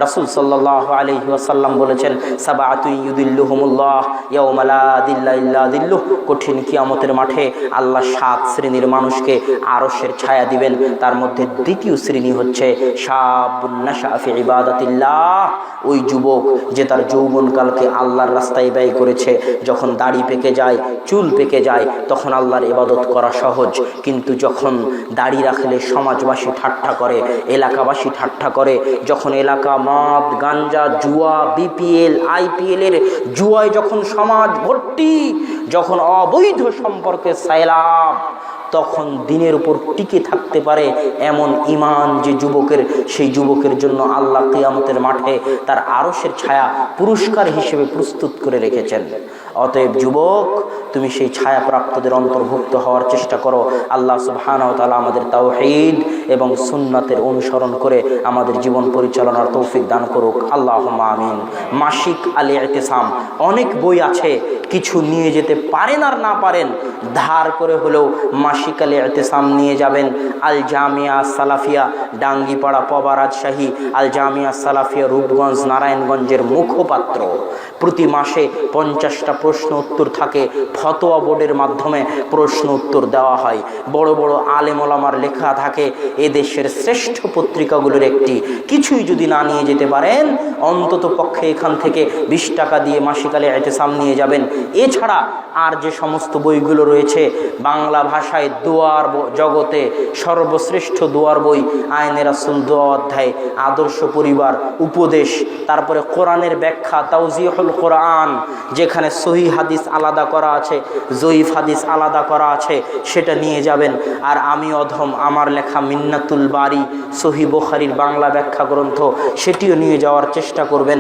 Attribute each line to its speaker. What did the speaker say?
Speaker 1: রাসূল সাল্লাল্লাহু আলাইহি ওয়াসাল্লাম বলেছেন, সাবাতুন ইউদিল্লুহুমুল্লাহ ইয়াওমা লা দিল্লা ইল্লা দিল্লুহ, কঠিন কিয়ামতের মাঠে আল্লাহ 7 শ্রেণীর মানুষকে আরশের ছায়া দিবেন। তার মধ্যে দ্বিতীয় শ্রেণী হচ্ছে শাবুন নাশা ফি ইবাদাতিল্লাহ, ওই যুবক যে তার যৌবনকালকে আল্লাহর রাস্তায় ব্যয় করেছে। যখন দাড়ি পেকে যায়, চুল পেকে যায়, তখন আল্লাহর ইবাদত করা সহজ, কিন্তু যখন দাড়ি রাখলে সমাজবাসী ঠাট্টা করে, এলাকাবাসী ঠাট্টা করে, যখন এলাকা মদ গাঞ্জা জুয়া বিপিএল আইপিএল এর জুয়ায় যখন সমাজ ভর্তি, যখন অবৈধ সম্পর্কে সাইলাব, তখন দিনের উপর টিকে থাকতে পারে এমন ঈমান যে যুবকের, সেই যুবকের জন্য আল্লাহ কিয়ামতের মাঠে তার আরশের ছায়া পুরস্কার হিসেবে প্রস্তুত করে রেখেছেন। অতএব যুবক, তুমি সেই ছায়া প্রাপ্তদের অন্তর্ভুক্ত হওয়ার চেষ্টা করো। আল্লাহ সুবহানাহু ওয়া তাআলা আমাদের তাওহীদ এবং সুন্নাতের অনুসরণ করে আমাদের জীবন পরিচালনার তৌফিক দান করুক, আল্লাহুম্মা আমিন। মাসিক আল ইতিসাম, অনেক বই আছে, কিছু নিয়ে যেতে পারেন আর না পারেন, ধার করে হলেও মাসিক আল ইতিসাম নিয়ে যাবেন। আল জামিয়া সালাফিয়া ডাঙ্গিপাড়া পবা রাজশাহী, আল জামিয়া সালাফিয়া রূপগঞ্জ নারায়ণগঞ্জের মুখপাত্র। প্রতি মাসে 50টা প্রশ্ন উত্তর থাকে, ফতোয়া বোর্ডের মাধ্যমে প্রশ্ন উত্তর দেওয়া হয়। বড় বড় আলেম ওলামার লেখা থাকে, এদেশের শ্রেষ্ঠ পত্রিকাগুলোর একটি। কিছুই যদি না নিয়ে যেতে পারেন, অন্তত পক্ষে এখান থেকে 20 টাকা দিয়ে মাসিক আল ইতিসাম নিয়ে যাবেন। এছাড়া আর যে সমস্ত বইগুলো রয়েছে, বাংলা ভাষায় দোয়ার জগতে সর্বশ্রেষ্ঠ দোয়ার বই আইনে রাসূল দোয়া অধ্যায়, আদর্শ পরিবার, উপদেশ, তারপরে কোরআনের ব্যাখ্যা তাওজিহুল কোরআন, যেখানে সহিহ হাদিস আলাদা করা আছে, জয়ীফ হাদিস আলাদা করা আছে, সেটা নিয়ে যাবেন। আর আমি অধম, আমার লেখা মিন্নাতুল বারী সহিহ বুখারীর বাংলা ব্যাখ্যা গ্রন্থ, সেটিও নিয়ে যাওয়ার চেষ্টা করবেন।